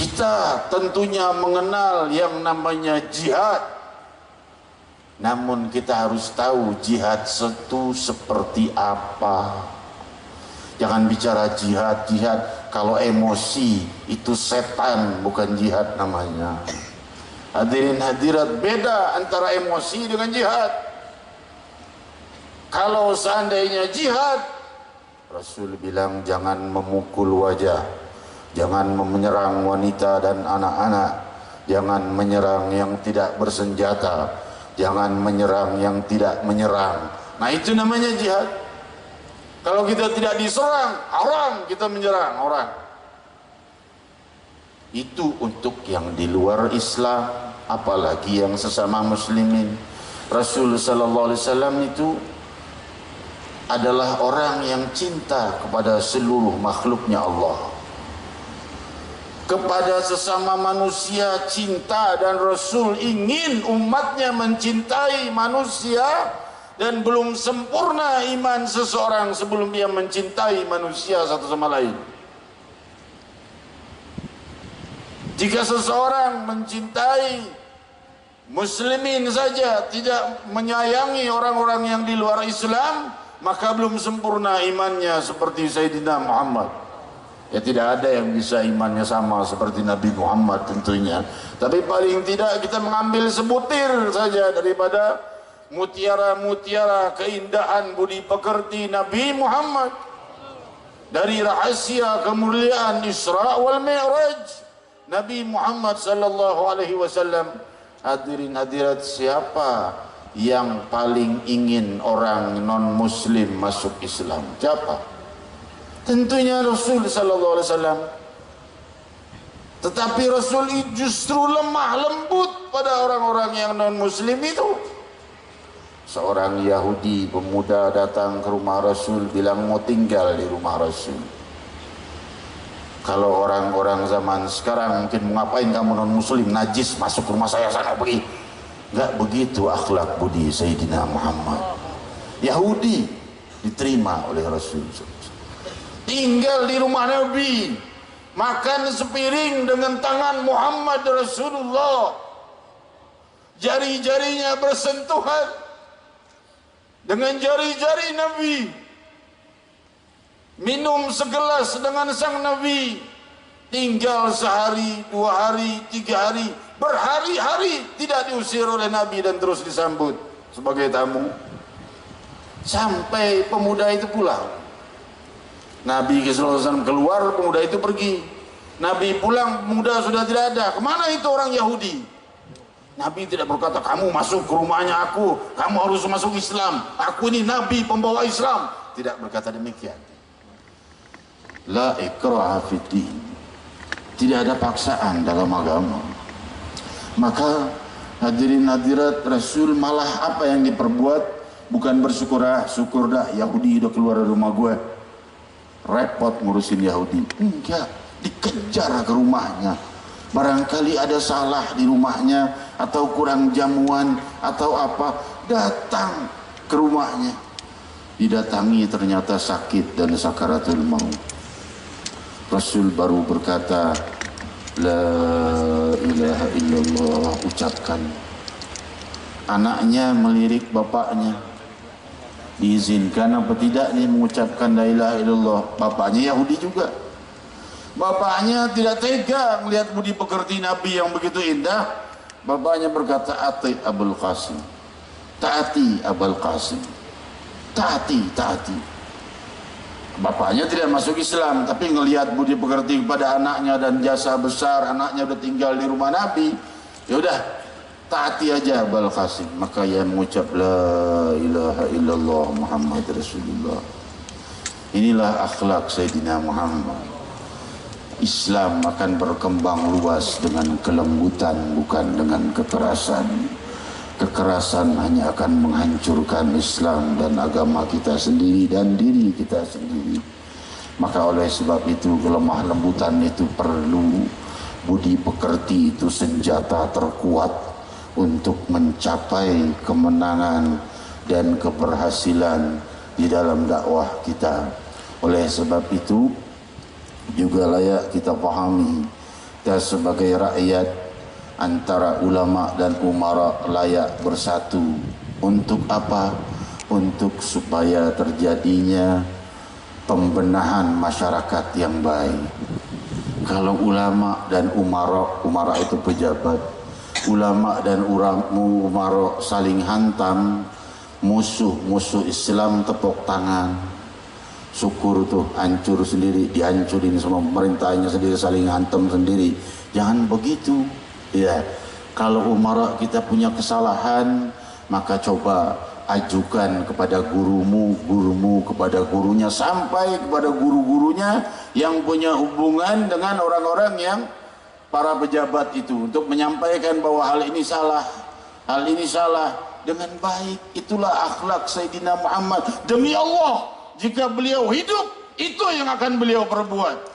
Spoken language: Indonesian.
Kita tentunya mengenal yang namanya jihad, namun kita harus tahu jihad itu seperti apa. Jangan bicara jihad kalau emosi itu setan, bukan jihad namanya. Hadirin hadirat, beda antara emosi dengan jihad. Kalau seandainya jihad, Rasul bilang jangan memukul wajah, jangan menyerang wanita dan anak-anak, jangan menyerang yang tidak bersenjata, jangan menyerang yang tidak menyerang. Nah, itu namanya jihad. Kalau kita tidak diserang, haram kita menyerang orang. Itu untuk yang di luar Islam, apalagi yang sesama muslimin. Rasul sallallahu alaihi wasallam itu adalah orang yang cinta kepada seluruh makhluknya Allah. Kepada sesama manusia cinta, dan Rasul ingin umatnya mencintai manusia, dan belum sempurna iman seseorang sebelum dia mencintai manusia satu sama lain. Jika seseorang mencintai muslimin saja, tidak menyayangi orang-orang yang di luar Islam, maka belum sempurna imannya seperti Sayyidina Muhammad. Ya, tidak ada yang bisa imannya sama seperti Nabi Muhammad tentunya, tapi paling tidak kita mengambil sebutir saja daripada mutiara-mutiara keindahan budi pekerti Nabi Muhammad, dari rahasia kemuliaan Isra wal Mi'raj Nabi Muhammad sallallahu alaihi wasallam. Hadirin hadirat, siapa yang paling ingin orang non muslim masuk Islam? Siapa? Tentunya Rasul sallallahu alaihi wasallam. Tetapi Rasul justru lemah lembut pada orang-orang yang non muslim itu. Seorang Yahudi pemuda datang ke rumah Rasul, bilang mau tinggal di rumah Rasul. Kalau orang-orang zaman sekarang mungkin, mau ngapain kamu non muslim, najis, masuk rumah saya sana pergi. Enggak begitu akhlak budi Sayyidina Muhammad. Yahudi diterima oleh Rasul. Tinggal di rumah Nabi, makan sepiring dengan tangan Muhammad Rasulullah, jari-jarinya bersentuhan dengan jari-jari Nabi, minum segelas dengan sang Nabi, tinggal sehari, 2 hari, 3 hari, berhari-hari tidak diusir oleh Nabi dan terus disambut sebagai tamu, sampai pemuda itu pulang. Nabi SAW keluar, pemuda itu pergi. Nabi pulang, pemuda sudah tidak ada. Kemana itu orang Yahudi? Nabi tidak berkata, kamu masuk ke rumahnya aku, kamu harus masuk Islam, aku ini Nabi pembawa Islam. Tidak berkata demikian. La ikraha fiddin, tidak ada paksaan dalam agama. Maka hadirin hadirat, Rasul malah apa yang diperbuat, bukan bersyukur, syukur dah Yahudi udah keluar dari rumah gue, repot ngurusin Yahudi. Enggak, dikejar ke rumahnya. Barangkali ada salah di rumahnya, atau kurang jamuan, atau apa, datang ke rumahnya. Didatangi, ternyata sakit dan sakaratul maut. Rasul baru berkata, la ilaha illallah, ucapkan. Anaknya melirik bapaknya, diizinkan apa tidak nih mengucapkan la ilaha illallah. Bapaknya Yahudi juga. Bapaknya tidak tega melihat budi pekerti Nabi yang begitu indah. Bapaknya berkata, ati Abul Qasim, taati Abul Qasim, taati. Bapaknya tidak masuk Islam, tapi ngelihat budi pekerti kepada anaknya dan jasa besar, anaknya udah tinggal di rumah Nabi, ya udah taati aja Abul Qasim. Maka ia mengucap la ilaha illallah Muhammad Rasulullah. Inilah akhlak Sayyidina Muhammad. Islam akan berkembang luas dengan kelembutan, bukan dengan kekerasan. Kekerasan hanya akan menghancurkan Islam dan agama kita sendiri dan diri kita sendiri. Maka oleh sebab itu, kelemah lembutan itu perlu. Budi pekerti itu senjata terkuat untuk mencapai kemenangan dan keberhasilan di dalam dakwah kita. Oleh sebab itu juga layak kita pahami kita sebagai rakyat, antara ulama dan umara layak bersatu. Untuk apa? Untuk supaya terjadinya pembenahan masyarakat yang baik. Kalau ulama dan umara itu pejabat, ulama dan umara saling hantam, musuh Islam tepuk tangan, syukur tuh hancur sendiri, dihancurin sama pemerintahnya sendiri, saling hantam sendiri. Jangan begitu ya. Kalau umara kita punya kesalahan, maka coba ajukan kepada gurumu, gurumu kepada gurunya, sampai kepada guru-gurunya yang punya hubungan dengan orang-orang yang para pejabat itu, untuk menyampaikan bahwa hal ini salah, hal ini salah dengan baik. Itulah akhlak Sayyidina Muhammad. Demi Allah, jika beliau hidup, itu yang akan beliau perbuat.